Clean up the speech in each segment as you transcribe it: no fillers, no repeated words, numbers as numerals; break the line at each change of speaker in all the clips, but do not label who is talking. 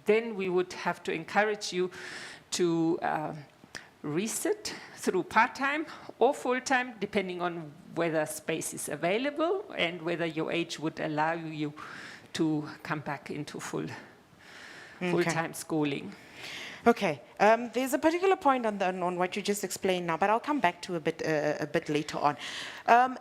then we would have to encourage you to resit through part-time or full-time, depending on whether space is available and whether your age would allow you to come back into full-time schooling.
Okay, there's a particular point on what you just explained now, but I'll come back to a bit later on.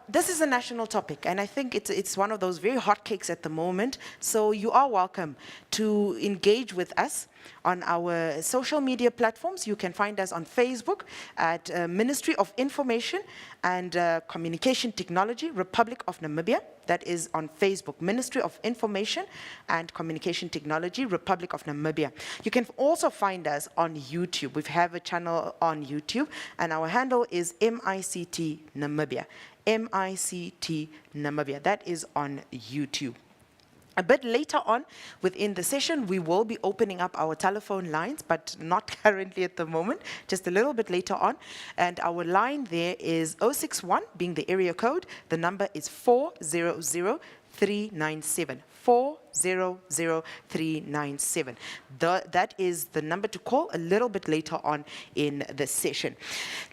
This is a national topic, and I think it's one of those very hot cakes at the moment, so you are welcome to engage with us on our social media platforms. You can find us on Facebook at Ministry of Information and Communication Technology, Republic of Namibia. That is on Facebook, Ministry of Information and Communication Technology, Republic of Namibia. You can also find us on YouTube. We have a channel on YouTube, and our handle is MICT Namibia. MICT Namibia. That is on YouTube. A bit later on within the session, we will be opening up our telephone lines, but not currently at the moment, just a little bit later on. And our line there is 061, being the area code. The number is 400397. 400397. That is the number to call a little bit later on in the session.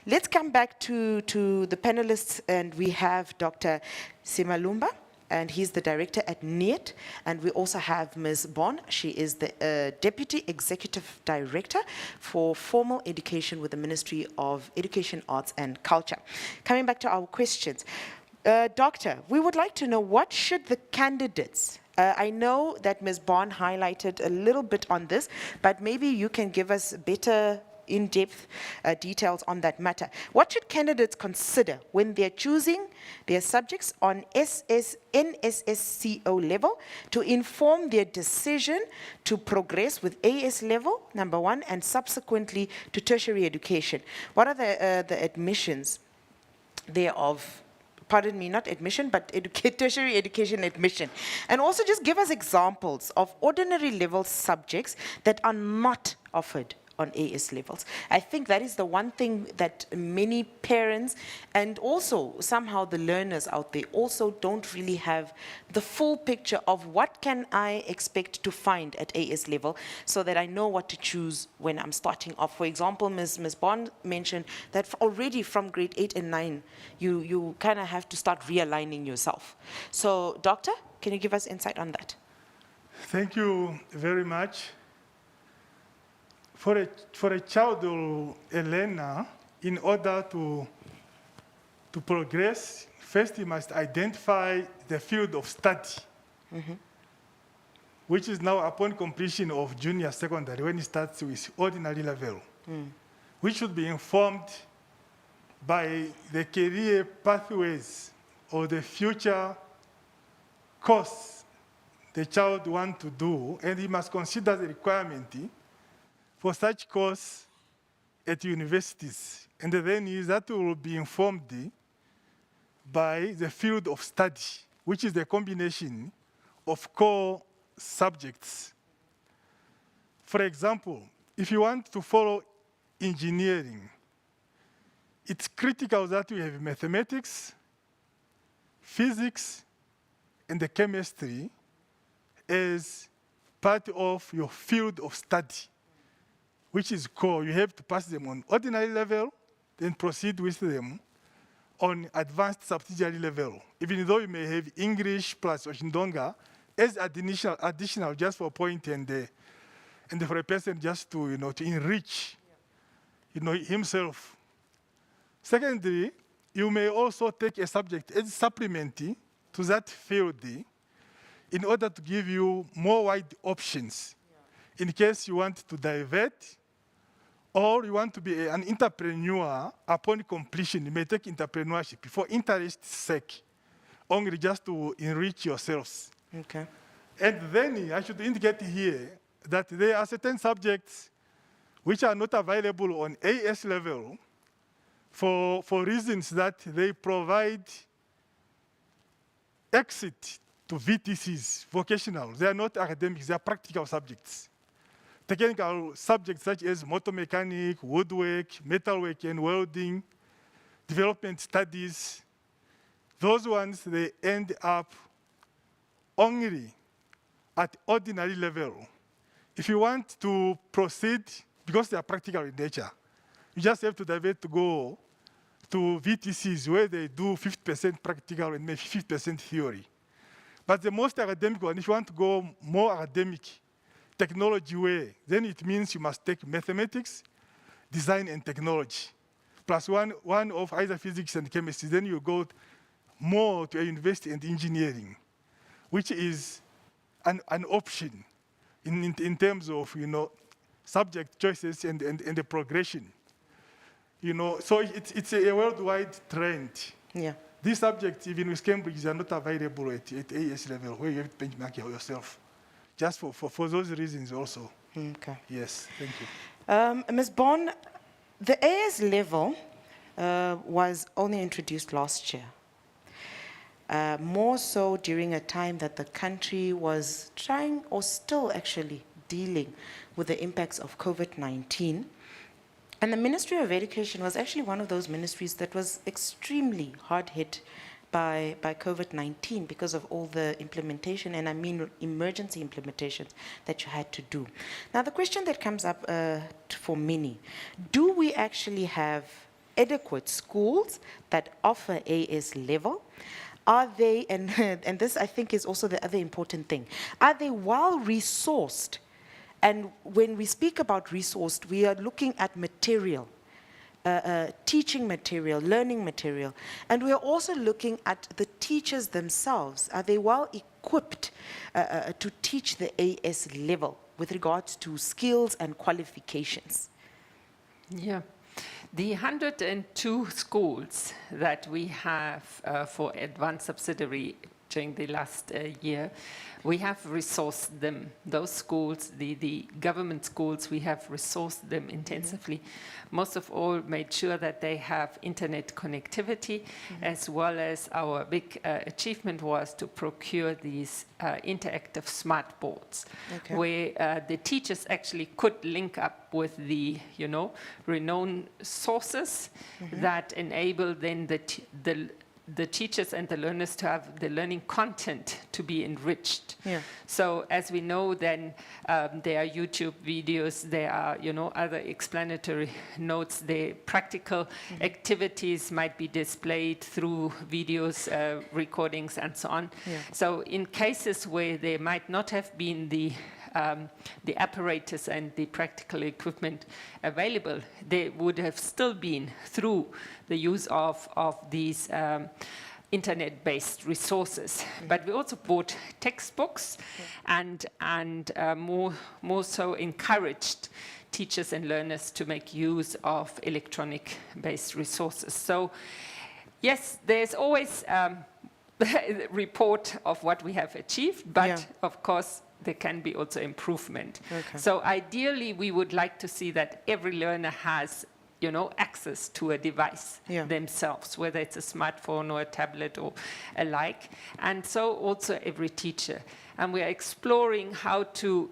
Let's come back to the panelists, and we have Dr. Simalumba, and he's the director at NEET. And we also have Ms. Bon. She is the Deputy Executive Director for Formal Education with the Ministry of Education, Arts and Culture. Coming back to our questions. Doctor, we would like to know, what should the candidates, I know that Ms. Bon highlighted a little bit on this, but maybe you can give us better in-depth details on that matter. What should candidates consider when they're choosing their subjects on NSSCO level to inform their decision to progress with AS level, number one, and subsequently to tertiary education? What are the admissions thereof? Pardon me, not admission, but tertiary education admission. And also just give us examples of ordinary level subjects that are not offered on AS levels. I think that is the one thing that many parents and also somehow the learners out there also don't really have the full picture of what can I expect to find at AS level so that I know what to choose when I'm starting off. For example, Ms. Bond mentioned that already from grade 8 and 9, you kind of have to start realigning yourself. So, Doctor, can you give us insight on that?
Thank you very much. For a child or a learner, in order to progress, first he must identify the field of study, which is now upon completion of junior secondary, when he starts with ordinary level, which should be informed by the career pathways or the future course the child wants to do, and he must consider the requirement for such course at universities. And then that will be informed by the field of study, which is the combination of core subjects. For example, if you want to follow engineering, it's critical that you have mathematics, physics, and the chemistry as part of your field of study, which is core. You have to pass them on ordinary level, then proceed with them on advanced subsidiary level, even though you may have English plus Oshindonga as additional just for point and for a person just to, to enrich, himself. Secondly, you may also take a subject as supplementary to that field in order to give you more wide options in case you want to divert or you want to be an entrepreneur. Upon completion, you may take entrepreneurship for interest's sake, only just to enrich yourselves.
Okay.
And then I should indicate here that there are certain subjects which are not available on AS level for reasons that they provide exit to VTCs, vocational. They are not academics, they are practical subjects. Technical subjects such as motor mechanic, woodwork, metalwork, and welding, development studies, those ones, they end up only at ordinary level if you want to proceed, because they are practical in nature, you just have to divert to go to VTCs where they do 50% practical and maybe 50% theory. But the most academic one, if you want to go more academic, technology way, then it means you must take mathematics, design, and technology, plus one of either physics and chemistry. Then you go more to a university and engineering, which is an option in terms of, subject choices and the progression. So it's a worldwide trend.
Yeah.
These subjects, even with Cambridge, are not available at AS level, where you have to benchmark yourself. Just for those reasons also.
Okay.
Yes, thank you.
Ms. Bond, the AS level was only introduced last year. More so during a time that the country was trying, or still actually dealing with the impacts of COVID-19. And the Ministry of Education was actually one of those ministries that was extremely hard hit by COVID-19 because of all the implementation, and I mean emergency implementations that you had to do. Now the question that comes up for many, do we actually have adequate schools that offer AS level? Are they, and this I think is also the other important thing, are they well resourced? And when we speak about resourced, we are looking at material, teaching material, learning material. And we are also looking at the teachers themselves. Are they well equipped to teach the AS level with regards to skills and qualifications?
Yeah. The 102 schools that we have for advanced subsidiary during the last year, we have resourced them. Those schools, the government schools, we have resourced them intensively. Most of all, made sure that they have internet connectivity, as well as our big achievement was to procure these interactive smart boards, where the teachers actually could link up with the, renowned sources that enable then the teachers and the learners to have the learning content to be enriched.
Yeah.
So as we know, then there are YouTube videos, there are other explanatory notes, the practical activities might be displayed through videos, recordings, and so on.
Yeah.
So in cases where there might not have been the apparatus and the practical equipment available, they would have still been through the use of these internet-based resources. But we also bought textbooks and more so encouraged teachers and learners to make use of electronic-based resources. So yes, there's always a report of what we have achieved, but of course, there can be also improvement.
Okay.
So ideally, we would like to see that every learner has, access to a device themselves, whether it's a smartphone or a tablet or alike. And so also every teacher. And we are exploring how to,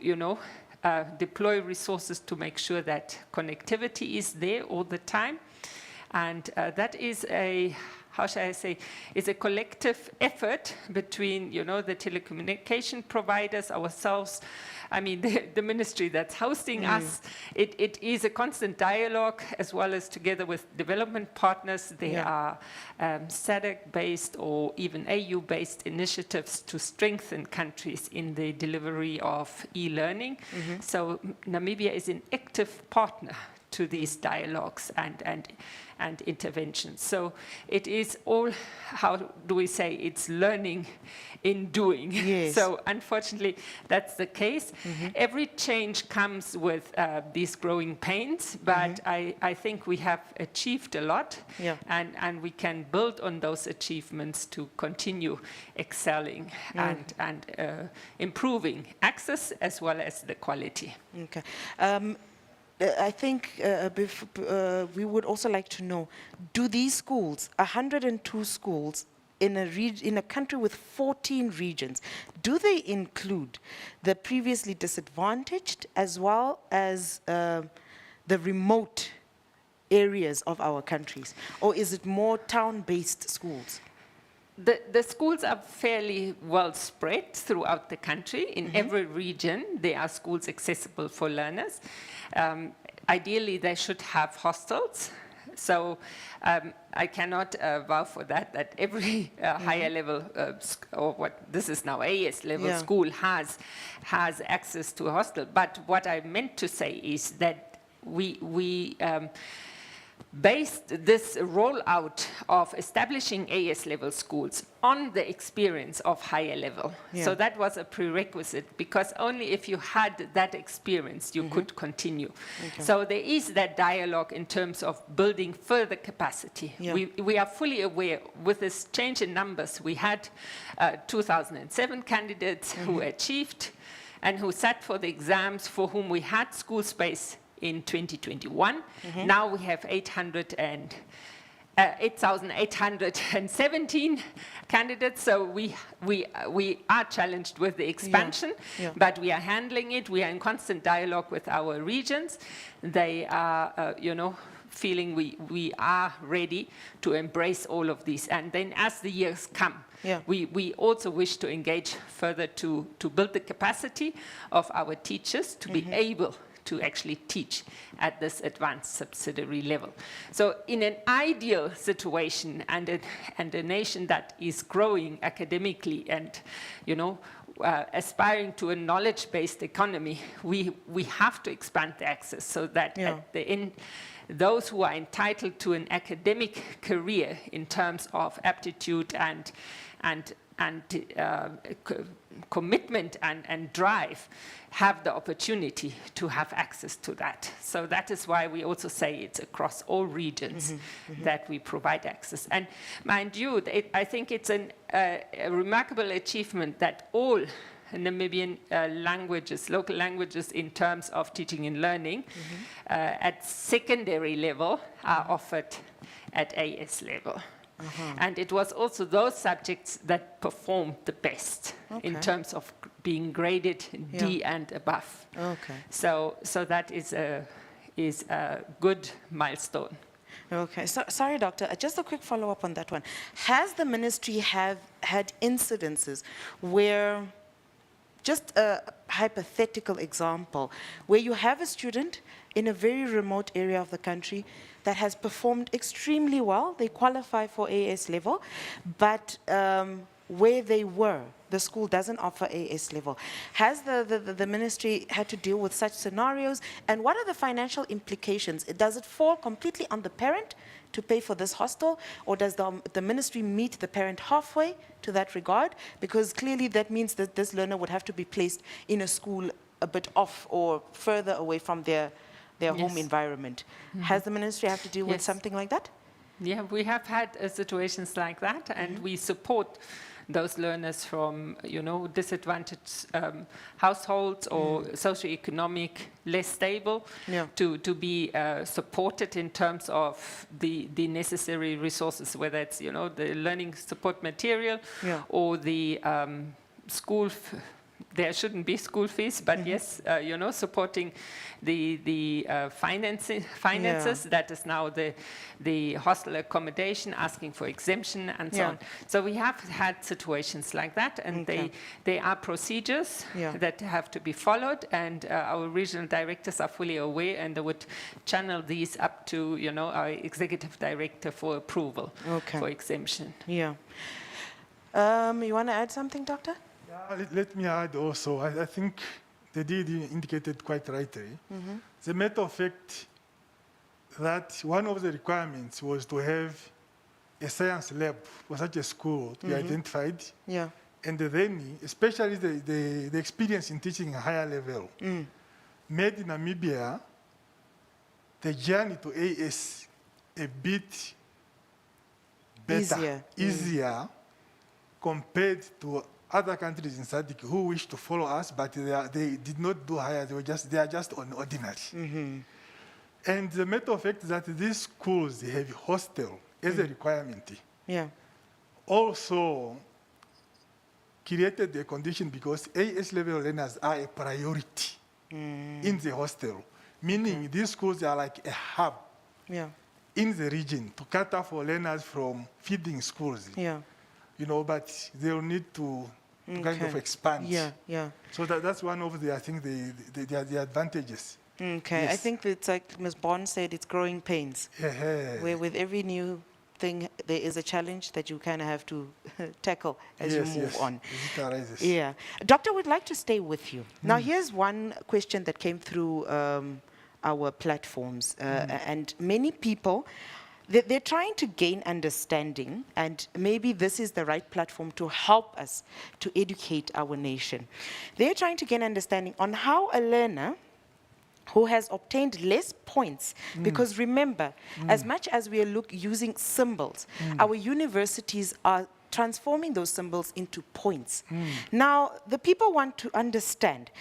deploy resources to make sure that connectivity is there all the time. And that is how shall I say, is a collective effort between, the telecommunication providers, ourselves, I mean, the ministry that's hosting us. It is a constant dialogue, as well as together with development partners. There are SADC-based or even AU-based initiatives to strengthen countries in the delivery of e-learning. So Namibia is an active partner to these dialogues and interventions. So it is all, how do we say, it's learning in doing.
Yes.
So unfortunately, that's the case. Every change comes with these growing pains, but I think we have achieved a lot, and we can build on those achievements to continue excelling and improving access as well as the quality.
Okay. I think we would also like to know, do these schools, 102 schools in a country with 14 regions, do they include the previously disadvantaged as well as the remote areas of our countries? Or is it more town-based schools?
the schools are fairly well spread throughout the country. In every region, there are schools accessible for learners. Ideally, they should have hostels. So I cannot vow for that every higher level, or what this is now AS level school has access to a hostel. But what I meant to say is that we based this rollout of establishing AS level schools on the experience of higher level. So that was a prerequisite, because only if you had that experience you could continue. So there is that dialogue in terms of building further capacity. We are fully aware with this change in numbers. We had 2007 candidates who achieved and who sat for the exams for whom we had school space in 2021. Now we have 8,817 candidates, so we are challenged with the expansion, but we are handling it. We are in constant dialogue with our regions. They are, feeling we are ready to embrace all of these. And then as the years come, we also wish to engage further to build the capacity of our teachers to be able to actually teach at this advanced subsidiary level. So in an ideal situation and a nation that is growing academically and, aspiring to a knowledge-based economy, we have to expand the access so that at the end, those who are entitled to an academic career in terms of aptitude and commitment and drive have the opportunity to have access to that. So that is why we also say it's across all regions that we provide access. And mind you, I think it's a remarkable achievement that all Namibian languages, local languages in terms of teaching and learning at secondary level are offered at AS level. And it was also those subjects that performed the best in terms of being graded D and above. So that is a good milestone.
Okay, so, sorry, Doctor, just a quick follow-up on that one. Has the ministry had incidences where, just a hypothetical example, where you have a student in a very remote area of the country that has performed extremely well, they qualify for AS level, but where they were, the school doesn't offer AS level. Has the ministry had to deal with such scenarios, and what are the financial implications? Does it fall completely on the parent to pay for this hostel, or does the ministry meet the parent halfway to that regard? Because clearly that means that this learner would have to be placed in a school a bit off or further away from their home environment. Has the ministry have to deal with something like that?
Yeah, we have had situations like that, and we support those learners from, disadvantaged households or socioeconomic less stable to be supported in terms of the necessary resources, whether it's, the learning support material or the school. There shouldn't be school fees, but yes, supporting the finances. That is now the hostel accommodation, asking for exemption and so on. So we have had situations like that, and they are procedures that have to be followed, and our regional directors are fully aware, and they would channel these up to our executive director for approval for exemption.
You want to add something, Doctor?
Let me add also, I think the DD indicated quite rightly. The matter of fact that one of the requirements was to have a science lab for such a school to be identified. And then, especially the experience in teaching a higher level, made in Namibia the journey to AS a bit better, easier compared to other countries in SADC who wish to follow us, but they did not do higher, they are just on ordinary. And the matter of fact is that these schools, they have hostel as a requirement. Also created a condition because AS level learners are a priority in the hostel, meaning these schools are like a hub in the region to cater for learners from feeding schools. but they'll need to kind of expand.
Yeah, yeah.
So that's one of the, I think, the advantages.
Okay, I
Yes.
think it's like Ms. Bond said, it's growing pains,
Yeah.
where with every new thing, there is a challenge that you kind of have to tackle as you move on.
It arises.
Yeah. Doctor, we'd like to stay with you. Now, here's one question that came through our platforms, and many people, they're trying to gain understanding, and maybe this is the right platform to help us to educate our nation. They're trying to gain understanding on how a learner who has obtained less points, because remember, as much as we are using symbols, our universities are transforming those symbols into points. Now, the people want to understand,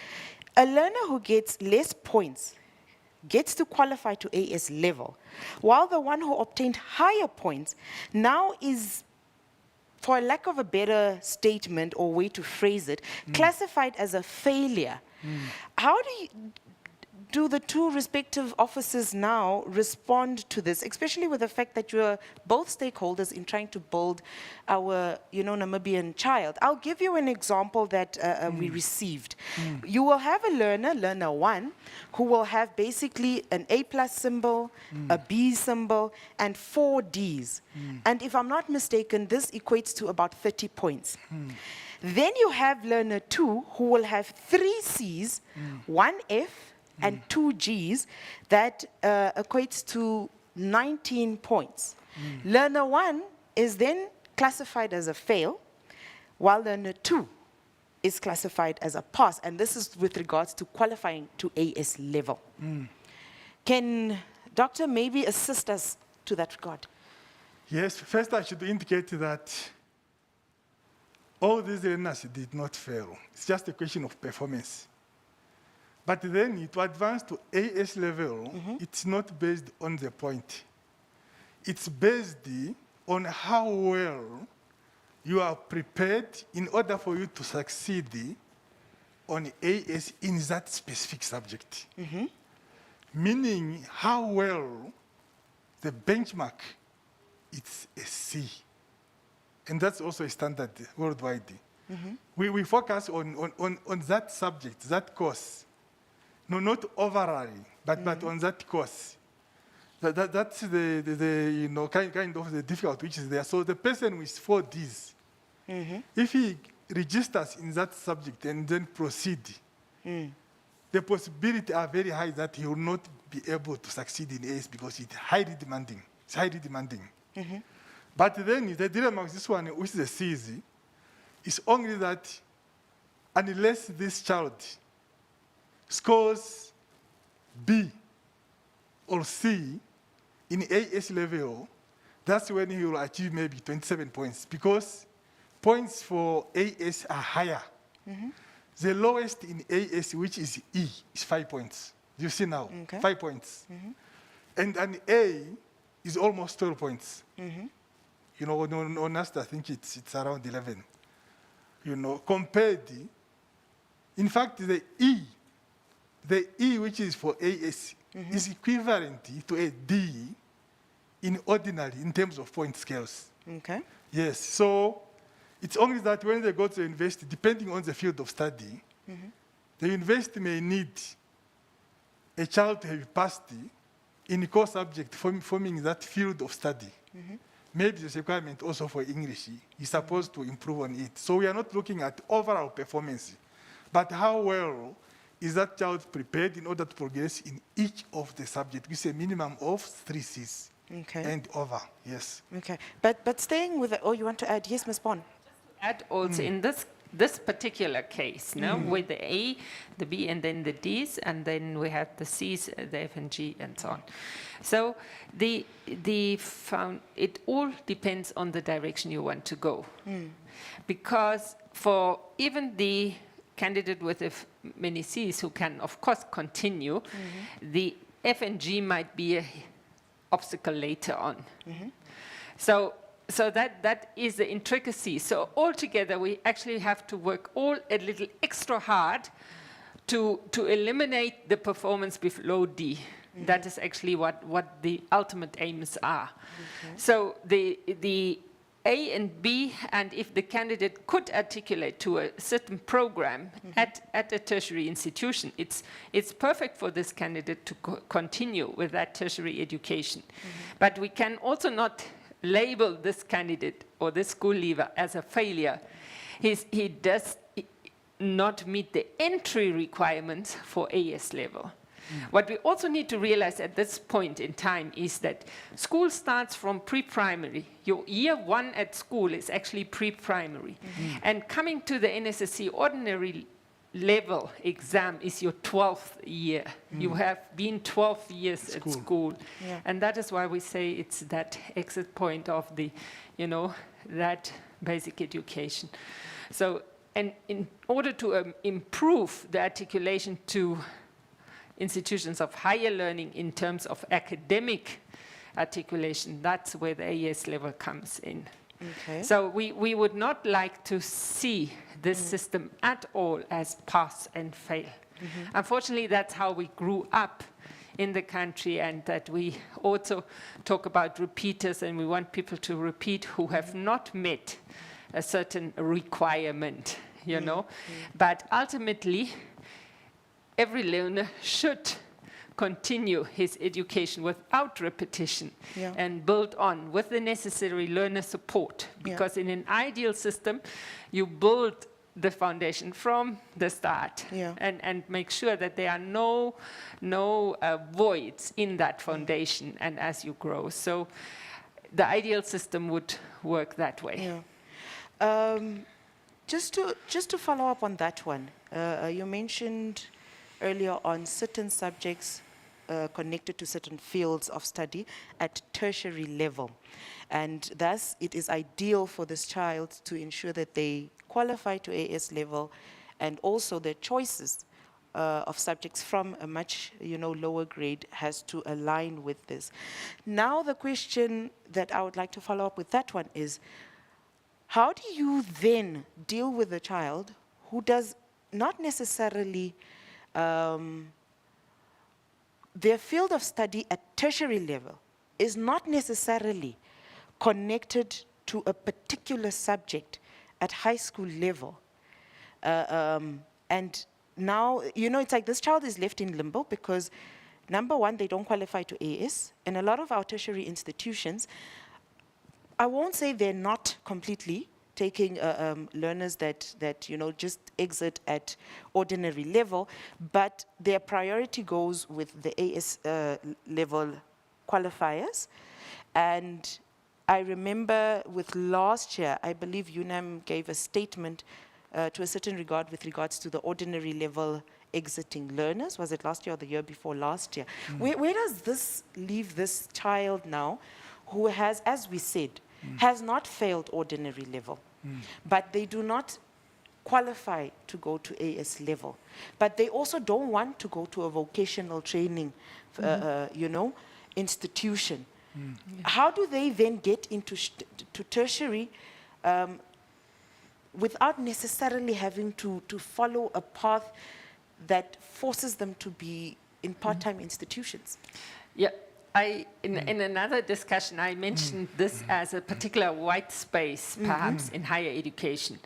a learner who gets less points gets to qualify to AS level, while the one who obtained higher points now is, for lack of a better statement or way to phrase it, classified as a failure. How do the two respective officers now respond to this, especially with the fact that you're both stakeholders in trying to build our, Namibian child? I'll give you an example that we received. You will have a learner 1, who will have basically an A+ symbol, a B symbol, and 4 Ds. And if I'm not mistaken, this equates to about 30 points. Then you have learner 2, who will have 3 Cs, 1 F, and 2 Gs, that equates to 19 points. Learner 1 is then classified as a fail, while learner 2 is classified as a pass, and this is with regards to qualifying to AS level. Can Doctor maybe assist us to that regard?
Yes, first I should indicate that all these learners did not fail. It's just a question of performance. But then to advance to AS level, it's not based on the point. It's based on how well you are prepared in order for you to succeed on AS in that specific subject. Meaning how well the benchmark, it's a C. And that's also a standard worldwide. We focus on that subject, that course. No, not overall, but on that course. That's the kind of the difficulty which is there. So the person with 4 Ds, if he registers in that subject and then proceed, the possibility are very high that he will not be able to succeed in AS because it's highly demanding. It's highly demanding. But then the dilemma with this one, which is the Cs, is only that unless this child scores B or C in AS level, that's when he will achieve maybe 27 points, because points for AS are higher. The lowest in AS, which is E, is 5 points. You see now, 5 points. And an A is almost 12 points. On NAST, I think it's around 11. Compared, in fact, the E, which is for AS, is equivalent to a D in ordinary in terms of point scales.
Okay.
Yes, so it's only that when they go to the university, depending on the field of study, the university may need a child to have passed in a core subject forming that field of study. Maybe there's a requirement also for English. He's supposed to improve on it. So we are not looking at overall performance, but how well is that child prepared in order to progress in each of the subjects with a minimum of 3 Cs and over, yes.
Okay, but staying with you want to add? Yes, Ms. Bond.
Add also in this particular case, with the A, the B, and then the Ds, and then we have the Cs, the F and G, and so on. So it all depends on the direction you want to go, because for even the candidate with many Cs who can, of course, continue, the F and G might be an obstacle later on. So that is the intricacy. So altogether, we actually have to work a little extra hard to eliminate the performance below D. That is actually what the ultimate aims are. So A and B, and if the candidate could articulate to a certain program at a tertiary institution, it's perfect for this candidate to continue with that tertiary education. But we can also not label this candidate or this school leaver as a failure. He does not meet the entry requirements for AS level. What we also need to realize at this point in time is that school starts from pre-primary. Your year 1 at school is actually pre-primary. And coming to the NSSC ordinary level exam is your 12th year. You have been 12 years at school.
Yeah.
And that is why we say it's that exit point of the, that basic education. So, and in order to improve the articulation to institutions of higher learning in terms of academic articulation, that's where the AS level comes in.
Okay.
So we would not like to see this system at all as pass and fail. Unfortunately, that's how we grew up in the country, and that we also talk about repeaters, and we want people to repeat who have not met a certain requirement, But ultimately, every learner should continue his education without repetition and build on with the necessary learner support. Because in an ideal system, you build the foundation from the start and make sure that there are no voids in that foundation and as you grow. So the ideal system would work that way.
Just to follow up on that one, you mentioned earlier on certain subjects connected to certain fields of study at tertiary level. And thus, it is ideal for this child to ensure that they qualify to AS level, and also their choices of subjects from a much lower grade has to align with this. Now, the question that I would like to follow up with that one is, how do you then deal with a child who does not necessarily their field of study at tertiary level is not necessarily connected to a particular subject at high school level. And now, it's like this child is left in limbo because, number one, they don't qualify to AS, and a lot of our tertiary institutions, I won't say they're not completely taking learners that just exit at ordinary level, but their priority goes with the AS level qualifiers. And I remember with last year, I believe UNAM gave a statement to a certain regard with regards to the ordinary level exiting learners. Was it last year or the year before last year? Where does this leave this child now who has, as we said, has not failed ordinary level, but they do not qualify to go to AS level, but they also don't want to go to a vocational training, institution. How do they then get into to tertiary without necessarily having to follow a path that forces them to be in part-time institutions?
Yeah. In another discussion, I mentioned this as a particular white space, perhaps, in higher education.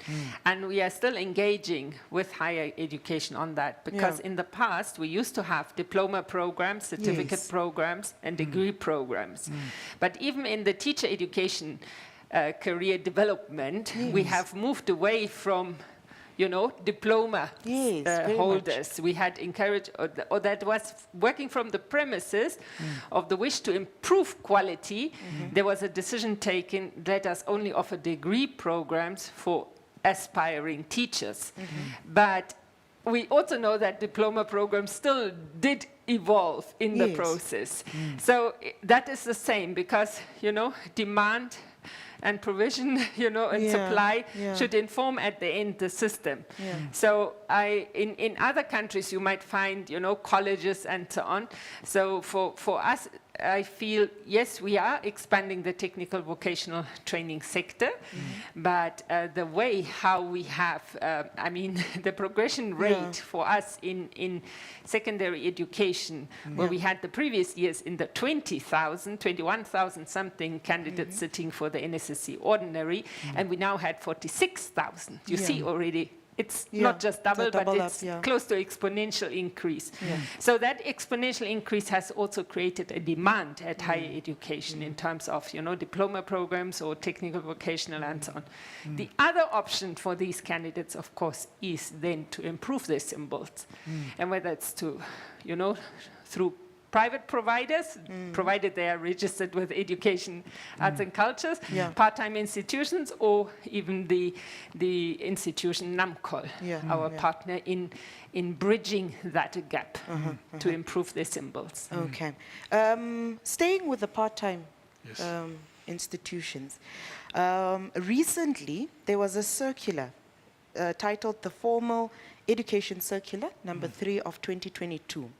And we are still engaging with higher education on that, because in the past, we used to have diploma programs, certificate programs, and degree programs. But even in the teacher education career development, we have moved away from diploma holders. We had encouraged, or that was working from the premises of the wish to improve quality. There was a decision taken, let us only offer degree programs for aspiring teachers. But we also know that diploma programs still did evolve in the process. So that is the same, because, demand and provision, and supply should inform at the end the system. So in other countries, you might find, colleges and so on. So for us, I feel, yes, we are expanding the technical vocational training sector, but the way how we have, I mean, the progression rate for us in secondary education, where we had the previous years in the 20,000, 21,000 something candidates sitting for the NSSC ordinary, and we now had 46,000. You see already. It's not just double, but it's close to exponential increase. So that exponential increase has also created a demand at higher education in terms of, you know, diploma programs or technical vocational and so on. The other option for these candidates, of course, is then to improve their symbols. And whether it's to, you know, through private providers, provided they are registered with Education, Arts and Cultures, part-time institutions, or even the institution NAMCOL, our partner in bridging that gap to improve their symbols.
Okay. Staying with the part-time institutions, recently there was a circular titled the Formal Education Circular, number 3 of 2022.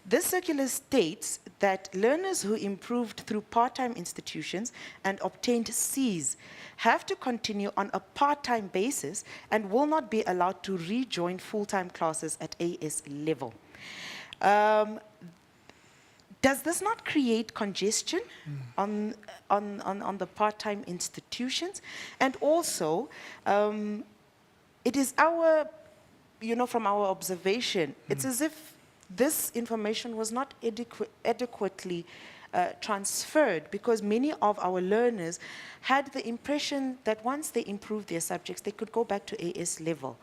This circular states that learners who improved through part-time institutions and obtained Cs have to continue on a part-time basis and will not be allowed to rejoin full-time classes at AS level. Does this not create congestion on the part-time institutions? And also, it is our, you know, from our observation, it's as if this information was not adequately transferred, because many of our learners had the impression that once they improved their subjects, they could go back to AS level.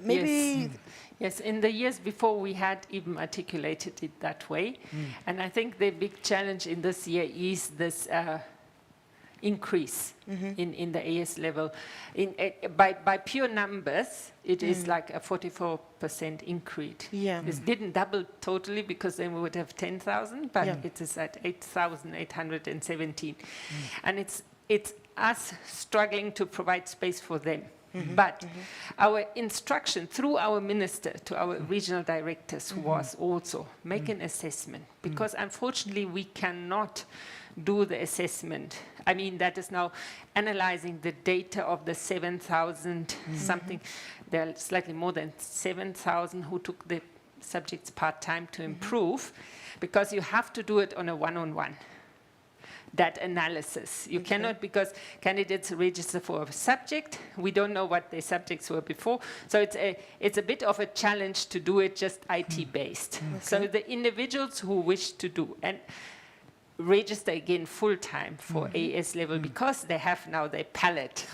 Maybe...
Yes, in the years before we had even articulated it that way. And I think the big challenge in this year is this increase in the AS level. By pure numbers, it is like a 44% increase. It didn't double totally, because then we would have 10,000, but it is at 8,817. And it's us struggling to provide space for them. But our instruction through our minister to our regional directors was also make an assessment, because unfortunately we cannot do the assessment. I mean, that is now analyzing the data of the 7,000 something. There are slightly more than 7,000 who took the subjects part-time to improve, because you have to do it on a one-on-one. That analysis. You cannot, because candidates register for a subject. We don't know what their subjects were before. So it's a bit of a challenge to do it just IT-based. So the individuals who wish to do and register again full-time for AS level, because they have now their palette,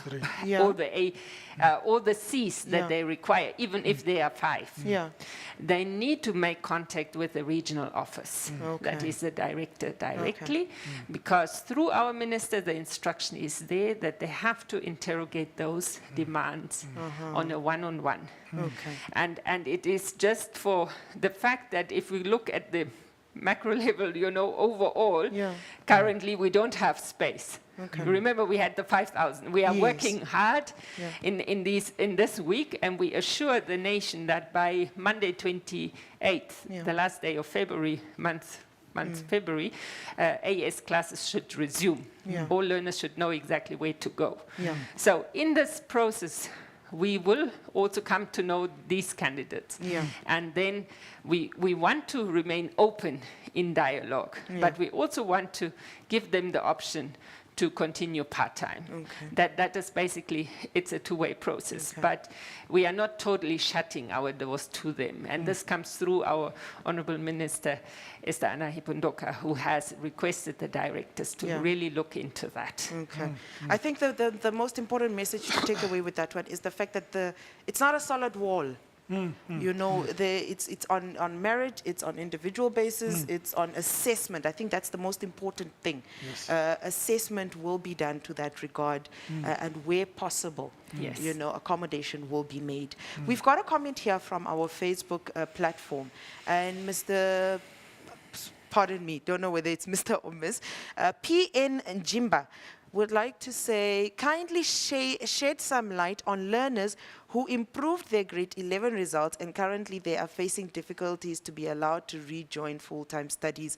all the Cs that they require, even if they are 5. They need to make contact with the regional office, that is the director directly, because through our minister, the instruction is there that they have to interrogate those demands on a one-on-one. And it is just for the fact that if we look at the macro level, you know, overall, currently we don't have space. Remember, we had the 5,000. We are working hard in this week, and we assure the nation that by Monday 28th, the last day of February, February, AS classes should resume. All learners should know exactly where to go. So in this process, we will also come to know these candidates. And then we want to remain open in dialogue, but we also want to give them the option to continue part-time. That is basically, it's a two-way process, but we are not totally shutting our doors to them. And this comes through our Honorable Minister, Esther Anna Hipundoka, who has requested the directors to really look into that.
I think the most important message to take away with that one is the fact that it's not a solid wall. You know, it's on merit, it's on individual basis, it's on assessment. I think that's the most important thing. Assessment will be done to that regard, and where possible, you know, accommodation will be made. We've got a comment here from our Facebook platform, and Mr. Pardon me, don't know whether it's Mr. or Miss, P.N. Njimba would like to say, kindly shed some light on learners who improved their grade 11 results, and currently they are facing difficulties to be allowed to rejoin full-time studies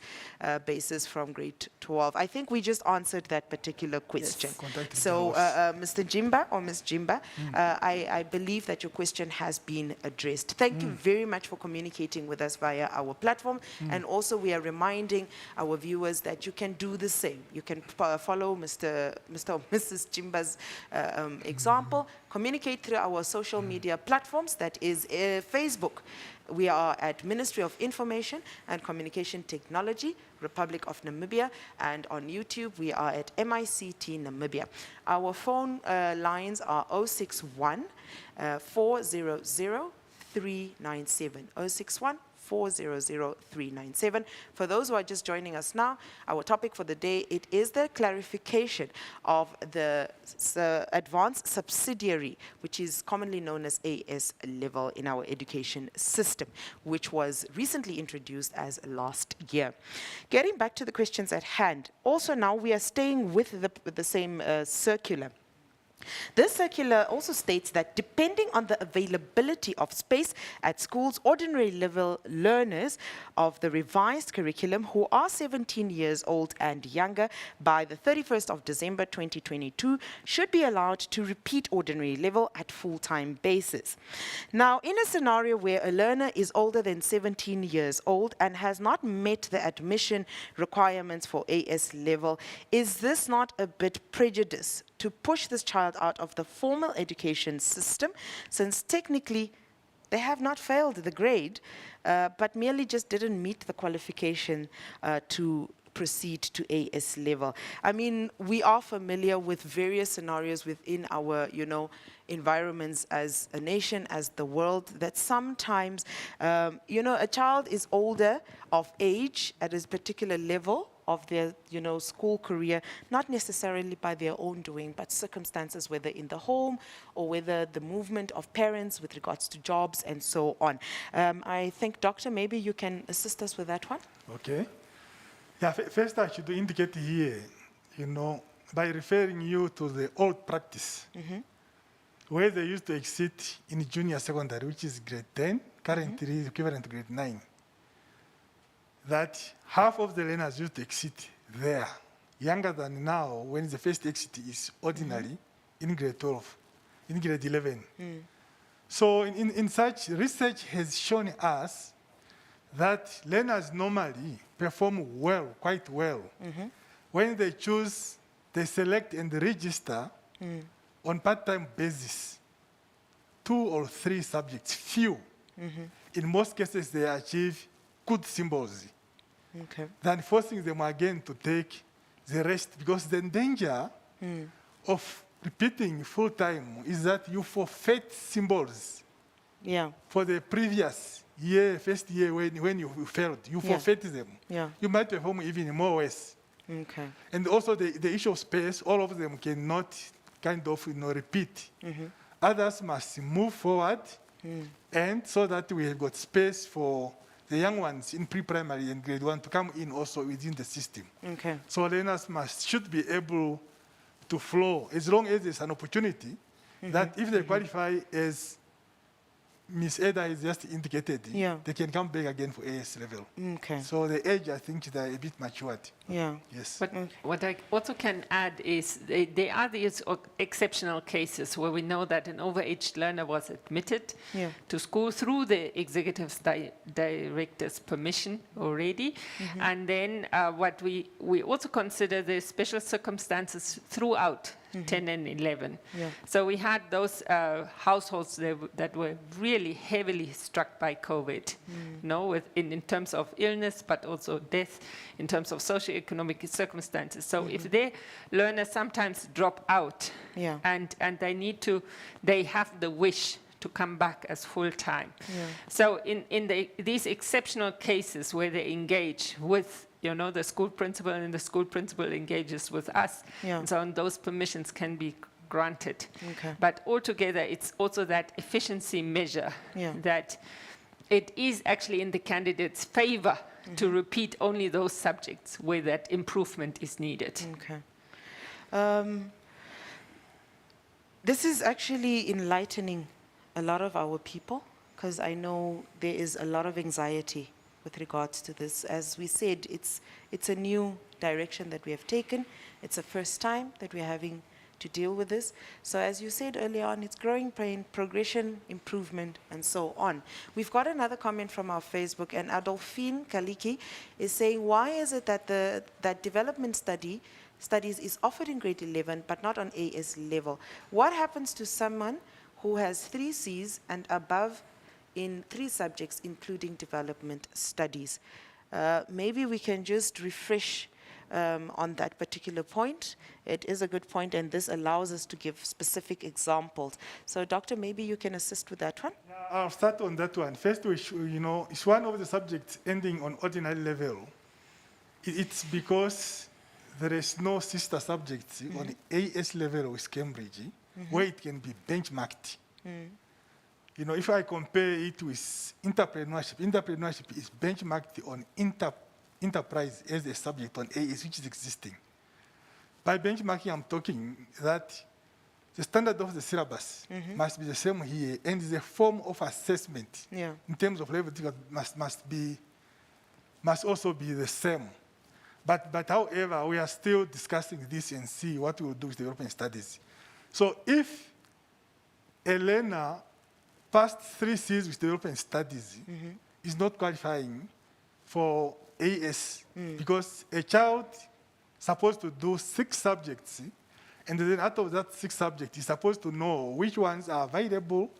basis from grade 12. I think we just answered that particular question.
Contact
So,
details.
Mr. Jimba or Ms. Jimba, I believe that your question has been addressed. Thank you very much for communicating with us via our platform, and also we are reminding our viewers that you can do the same. You can follow Mr. or Mrs. Jimba's example, communicate through our social media platforms, that is Facebook. We are at Ministry of Information and Communication Technology, Republic of Namibia, and on YouTube we are at MICT Namibia. Our phone lines are 061 400 397, 061 400 397. For those who are just joining us now, our topic for the day, it is the clarification of the advanced subsidiary, which is commonly known as AS level in our education system, which was recently introduced as last year. Getting back to the questions at hand, also now we are staying with the same circular. This circular also states that depending on the availability of space at schools, ordinary level learners of the revised curriculum who are 17 years old and younger by the 31st of December 2022 should be allowed to repeat ordinary level at full-time basis. Now, in a scenario where a learner is older than 17 years old and has not met the admission requirements for AS level, is this not a bit prejudice to push this child out of the formal education system, since technically they have not failed the grade, but merely just didn't meet the qualification to proceed to AS level? I mean, we are familiar with various scenarios within our, environments as a nation, as the world, that sometimes, a child is older of age at a particular level of their, school career, not necessarily by their own doing, but circumstances, whether in the home or whether the movement of parents with regards to jobs and so on. I think, Doctor, maybe you can assist us with that one.
Okay. Yeah, first I should indicate here, by referring you to the old practice, where they used to exit in junior secondary, which is grade 10, currently equivalent to grade 9. That half of the learners used to exit there, younger than now, when the first exit is ordinary in grade 12, in grade 11. So in such, research has shown us that learners normally perform well, quite well. When they choose, they select and register on part-time basis, 2 or 3 subjects, few. In most cases, they achieve good symbols, than forcing them again to take the rest, because the danger of repeating full-time is that you forfeit symbols for the previous year, first year when you failed. You forfeit them. You might perform even more worse. And also the issue of space, all of them cannot kind of repeat. Others must move forward, and so that we have got space for the young ones in pre-primary and grade 1 to come in also within the system. So learners should be able to flow, as long as there's an opportunity that if they qualify, as Ms. Eda has just indicated, they can come back again for AS level. So the age, I think, they're a bit matured. Yes.
But what I also can add is there are these exceptional cases where we know that an overaged learner was admitted to school through the executive director's permission already. And then what we also consider the special circumstances throughout 10 and 11. So we had those households that were really heavily struck by COVID, in terms of illness, but also death, in terms of socioeconomic circumstances. So if their learners sometimes drop out and they have the wish to come back as full-time. So in these exceptional cases where they engage with the school principal, and the school principal engages with us. And so on, those permissions can be granted. But altogether, it's also that efficiency measure that it is actually in the candidate's favor to repeat only those subjects where that improvement is needed.
This is actually enlightening a lot of our people, because I know there is a lot of anxiety with regards to this. As we said, it's a new direction that we have taken. It's the first time that we're having to deal with this. So as you said earlier on, it's growing pain, progression, improvement, and so on. We've got another comment from our Facebook, and Adolphine Kaliki is saying, why is it that that development studies is offered in grade 11, but not on AS level? What happens to someone who has 3 Cs and above in 3 subjects, including development studies? Maybe we can just refresh on that particular point. It is a good point, and this allows us to give specific examples. So, Doctor, maybe you can assist with that one?
I'll start on that one. First, it's one of the subjects ending on ordinary level. It's because there is no sister subjects on AS level with Cambridge where it can be benchmarked. If I compare it with entrepreneurship is benchmarked on enterprise as a subject on AS, which is existing. By benchmarking, I'm talking that the standard of the syllabus must be the same here, and the form of assessment in terms of level must also be the same. But however, we are still discussing this and see what we will do with development studies. So if a learner passed 3 Cs with development studies is not qualifying for AS, because a child is supposed to do 6 subjects, and then out of that 6 subjects, he's supposed to know which ones are available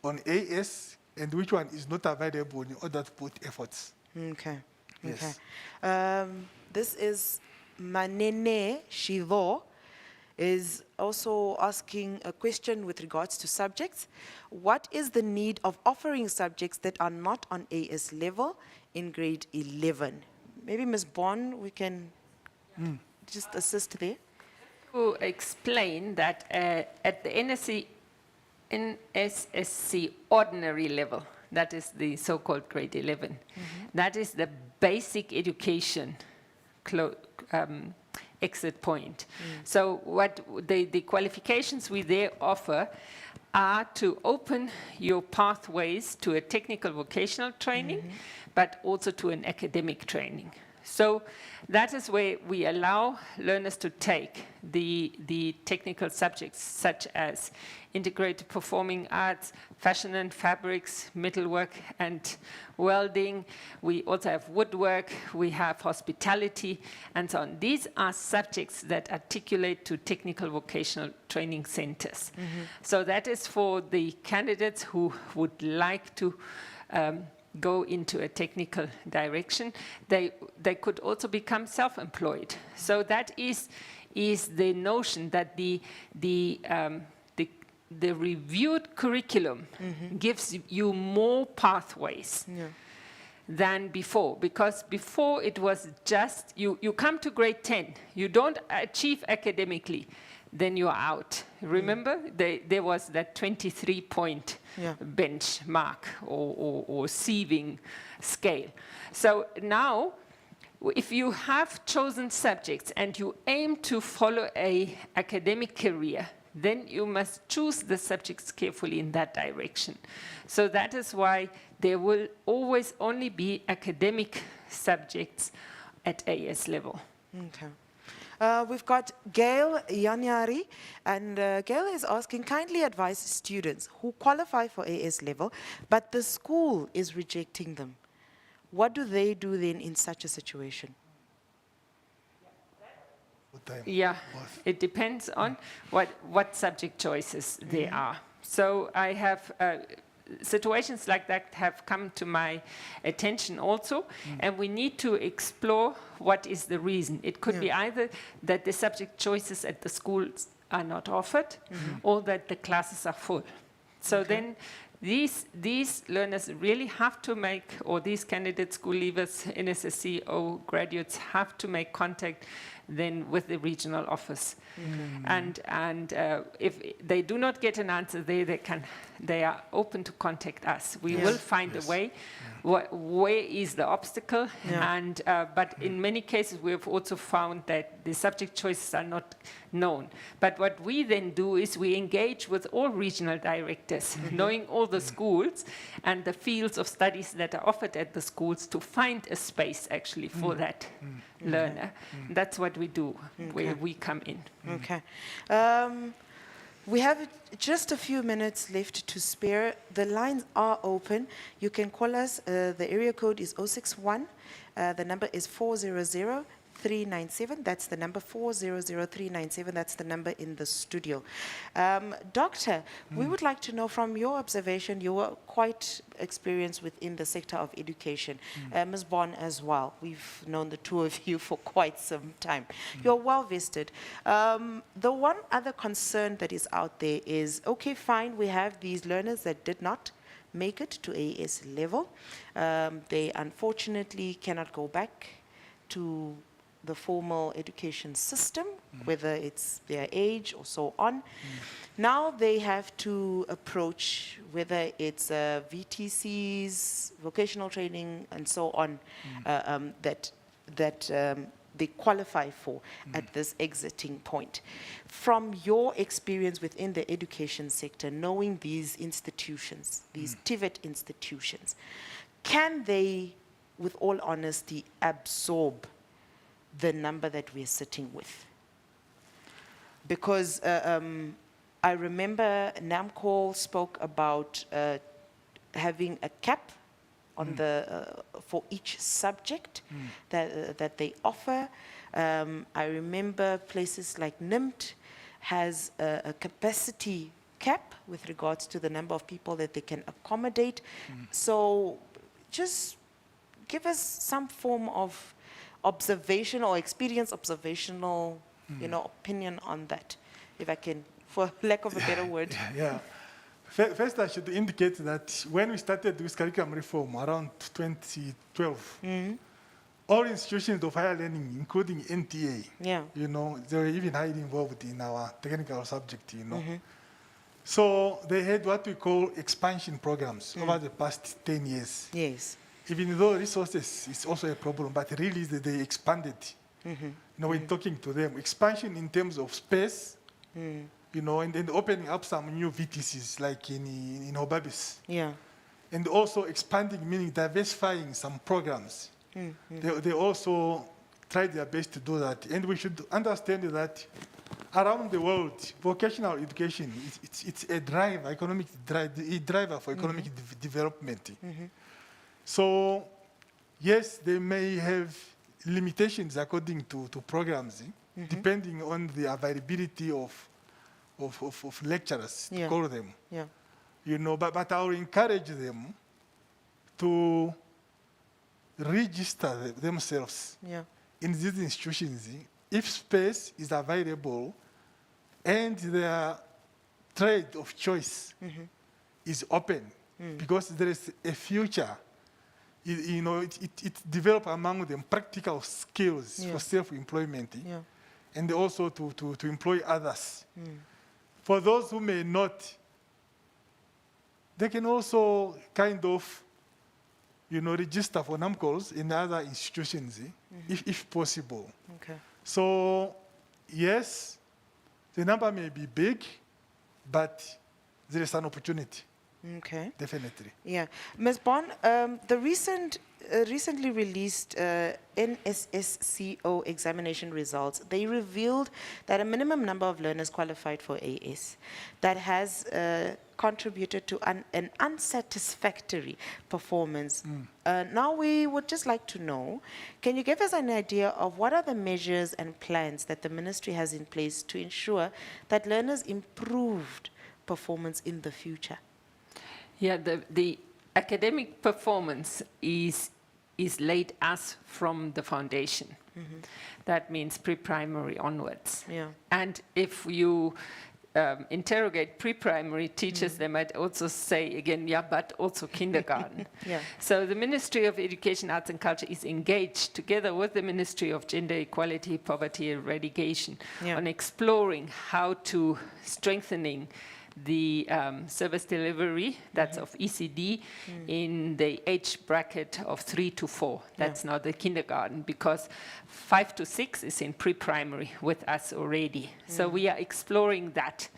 on AS and which one is not available in order to put efforts.
Okay.
Yes.
Okay. This is Manene Shivo is also asking a question with regards to subjects. What is the need of offering subjects that are not on AS level in grade 11? Maybe Ms. Bond, we can just assist there.
To explain that at the NSSC ordinary level, that is the so-called grade 11, that is the basic education exit point. So what the qualifications we there offer are to open your pathways to a technical vocational training, but also to an academic training. So that is where we allow learners to take the technical subjects such as integrated performing arts, fashion and fabrics, metalwork and welding. We also have woodwork, we have hospitality, and so on. These are subjects that articulate to technical vocational training centers. So that is for the candidates who would like to go into a technical direction. They could also become self-employed. So that is the notion that the reviewed curriculum gives you more pathways than before, because before it was just you come to grade 10, you don't achieve academically, then you're out. Remember, there was that 23-point benchmark or sieving scale. So now, if you have chosen subjects and you aim to follow an academic career, then you must choose the subjects carefully in that direction. So that is why there will always only be academic subjects at AS level.
Okay. We've got Gail Yanyari, and Gail is asking, kindly advise students who qualify for AS level, but the school is rejecting them. What do they do then in such a situation?
Yeah, it depends on what subject choices there are. So I have situations like that have come to my attention also, and we need to explore what is the reason. It could be either that the subject choices at the schools are not offered, or that the classes are full. So then these learners really have to make, or these candidate school leavers, NSSC or graduates have to make contact then with the regional office. And if they do not get an answer there, they can they are open to contact us. We
Yes.
will find a way. Where is the obstacle?
Yeah.
And but in many cases, we have also found that the subject choices are not known. But what we then do is we engage with all regional directors, knowing all the schools and the fields of studies that are offered at the schools to find a space actually for that learner. That's what we do, where we come in.
Okay. We have just a few minutes left to spare. The lines are open. You can call us. The area code is 061. The number is 400-397. That's the number 400-397. That's the number in the studio. Doctor, we would like to know from your observation, you were quite experienced within the sector of education. Ms. Bond as well. We've known the two of you for quite some time. You're well vested. The one other concern that is out there is, okay, fine, we have these learners that did not make it to AS level. They unfortunately cannot go back to the formal education system, whether it's their age or so on. Now they have to approach whether it's VTCs, vocational training, and so on, that they qualify for at this exiting point. From your experience within the education sector, knowing these institutions, these TVET institutions, can they, with all honesty, absorb the number that we're sitting with? Because I remember NAMCOL spoke about having a cap on for each subject that they offer. I remember places like NIMT has a capacity cap with regards to the number of people that they can accommodate. So just give us some form of observation or observational, opinion on that, if I can, for lack of a better word.
Yeah. First, I should indicate that when we started with curriculum reform around 2012, all institutions of higher learning, including NTA, they were even highly involved in our technical subject, So they had what we call expansion programs over the past 10 years.
Yes.
Even though resources is also a problem, but really they expanded. When talking to them, expansion in terms of space, and then opening up some new VTCs like in Obabis.
Yeah.
And also expanding, meaning diversifying some programs. They also tried their best to do that. And we should understand that around the world, vocational education, it's a driver, a driver for economic development. So, yes, they may have limitations according to programs, depending on the availability of lecturers, to call them.
Yeah.
But I will encourage them to register themselves in these institutions if space is available and their trade of choice is open, because there is a future. It develops among them practical skills for self-employment and also to employ others. For those who may not, they can also kind of, register for NAMCOLs in other institutions, if possible.
Okay.
So, yes, the number may be big, but there is an opportunity.
Okay.
Definitely.
Yeah. Ms. Bond, the recently released NSSCO examination results, they revealed that a minimum number of learners qualified for AS that has contributed to an unsatisfactory performance. Now we would just like to know, can you give us an idea of what are the measures and plans that the ministry has in place to ensure that learners improved performance in the future?
Yeah, the academic performance is laid as from the foundation. That means pre-primary onwards.
Yeah.
And if you interrogate pre-primary teachers, they might also say again, but also kindergarten. So the Ministry of Education, Arts and Culture is engaged together with the Ministry of Gender Equality, Poverty Eradication on exploring how to strengthening the service delivery, that's of ECD, in the age bracket of 3 to 4. That's now the kindergarten, because 5 to 6 is in pre-primary with us already. So we are exploring that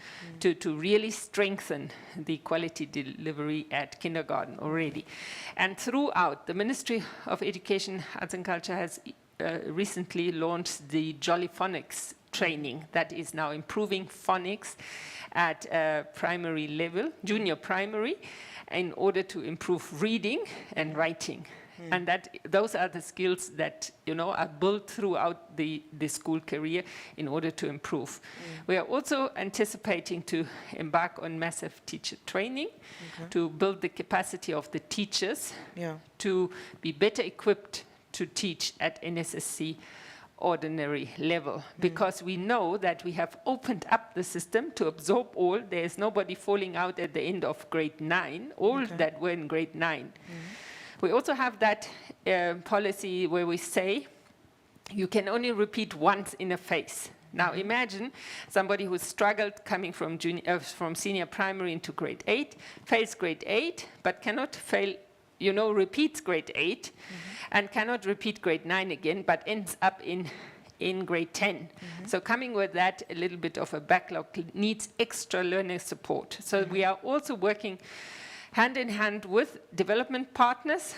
to really strengthen the quality delivery at kindergarten already. And throughout, the Ministry of Education, Arts and Culture has recently launched the Jolly Phonics training that is now improving phonics at primary level, junior primary, in order to improve reading and writing. And those are the skills that, you know, are built throughout the school career in order to improve. We are also anticipating to embark on massive teacher training to build the capacity of the teachers to be better equipped to teach at NSSC ordinary level, because we know that we have opened up the system to absorb all. There's nobody falling out at the end of grade 9, all that were in grade 9. We also have that policy where we say you can only repeat once in a phase. Now imagine somebody who struggled coming from senior primary into grade 8, fails grade 8, but cannot fail, you know, repeats grade 8 and cannot repeat grade 9 again, but ends up in grade 10. So coming with that, a little bit of a backlog needs extra learner support. So we are also working hand in hand with development partners,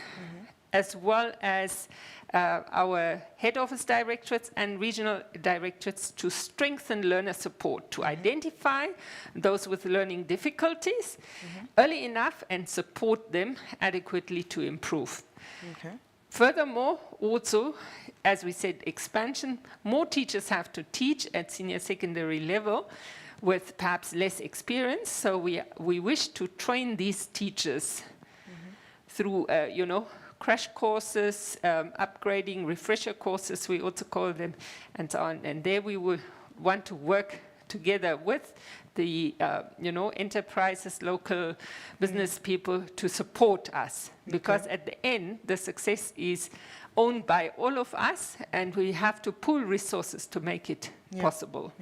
as well as our head office directorates and regional directorates to strengthen learner support, to identify those with learning difficulties early enough and support them adequately to improve. Furthermore, also, as we said, expansion, more teachers have to teach at senior secondary level with perhaps less experience. So we wish to train these teachers through, you know, crash courses, upgrading, refresher courses, we also call them, and so on. And there we will want to work together with the, you know, enterprises, local business people to support us. Because at the end, the success is owned by all of us, and we have to pool resources to make it possible.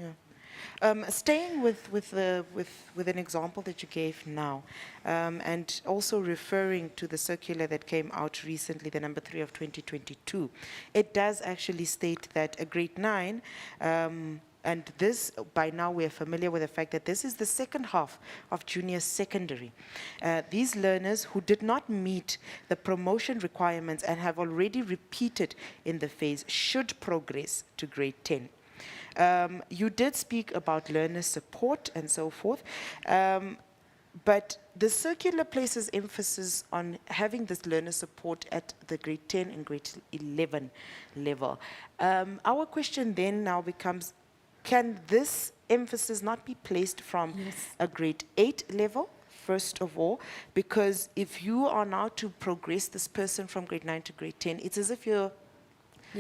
Staying with an example that you gave now, and also referring to the circular that came out recently, the number 3 of 2022, it does actually state that a grade 9, and this, by now we are familiar with the fact that this is the second half of junior secondary. These learners who did not meet the promotion requirements and have already repeated in the phase should progress to grade 10. You did speak about learner support and so forth, but the circular places emphasis on having this learner support at the grade 10 and grade 11 level. Our question then now becomes, can this emphasis not be placed from a grade 8 level, first of all? Because if you are now to progress this person from grade 9 to grade 10, it's as if you're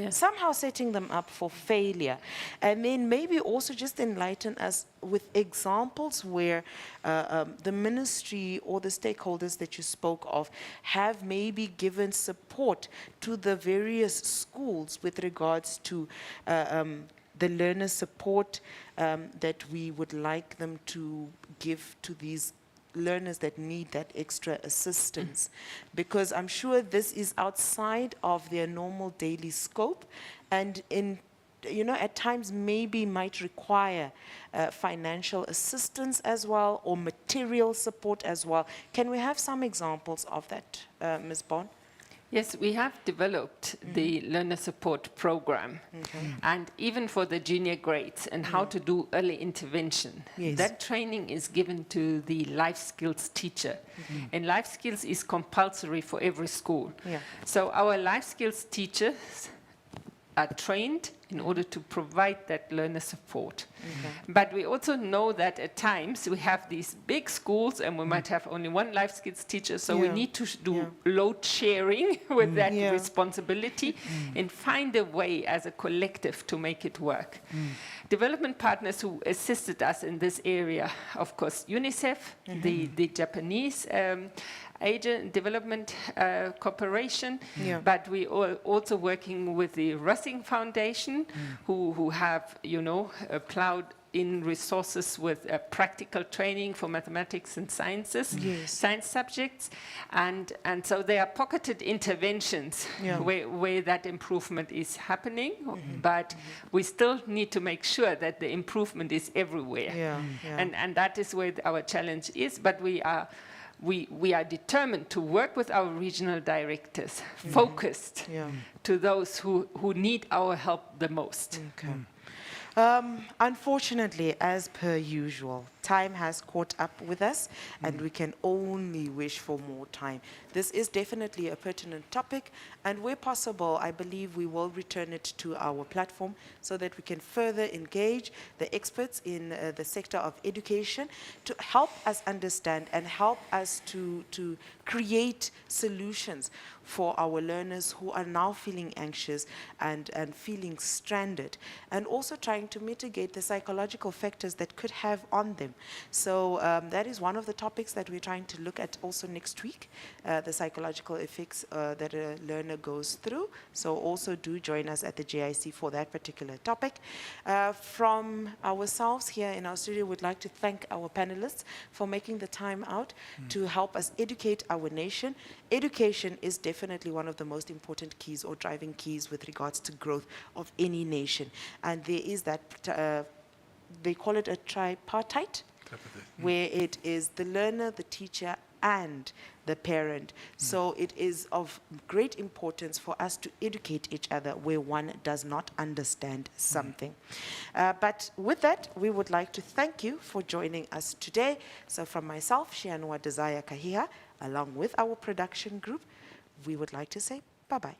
somehow setting them up for failure. And then maybe also just enlighten us with examples where the ministry or the stakeholders that you spoke of have maybe given support to the various schools with regards to the learner support that we would like them to give to these learners that need that extra assistance, because I'm sure this is outside of their normal daily scope, and in, you know, at times maybe might require financial assistance as well, or material support as well. Can we have some examples of that, Ms. Bond?
Yes, we have developed the learner support program, and even for the junior grades and how to do early intervention. That training is given to the life skills teacher, and life skills is compulsory for every school. So our life skills teachers are trained in order to provide that learner support. But we also know that at times we have these big schools and we might have only one life skills teacher, so we need to do load sharing with that responsibility and find a way as a collective to make it work. Development partners who assisted us in this area, of course, UNICEF, the Japanese Agent Development Corporation, but we are also working with the Russing Foundation, who have, you know, plowed in resources with practical training for mathematics and sciences, science subjects. And so there are pocketed interventions where that improvement is happening, but we still need to make sure that the improvement is everywhere. And that is where our challenge is, but we are determined to work with our regional directors, focused to those who need our help the most.
Okay. Unfortunately, as per usual, time has caught up with us, and we can only wish for more time. This is definitely a pertinent topic, and where possible, I believe we will return it to our platform so that we can further engage the experts in the sector of education to help us understand and help us to create solutions for our learners who are now feeling anxious and feeling stranded, and also trying to mitigate the psychological factors that could have on them. So that is one of the topics that we're trying to look at also next week, the psychological effects that a learner goes through. So also do join us at the GIC for that particular topic. From ourselves here in our studio, we'd like to thank our panelists for making the time out to help us educate our nation. Education is definitely one of the most important keys or driving keys with regards to growth of any nation. And there is that, they call it a tripartite, where it is the learner, the teacher, and the parent. So it is of great importance for us to educate each other where one does not understand something. But with that, we would like to thank you for joining us today. So from myself, Shianua Desire Kahiha, along with our production group, we would like to say bye-bye.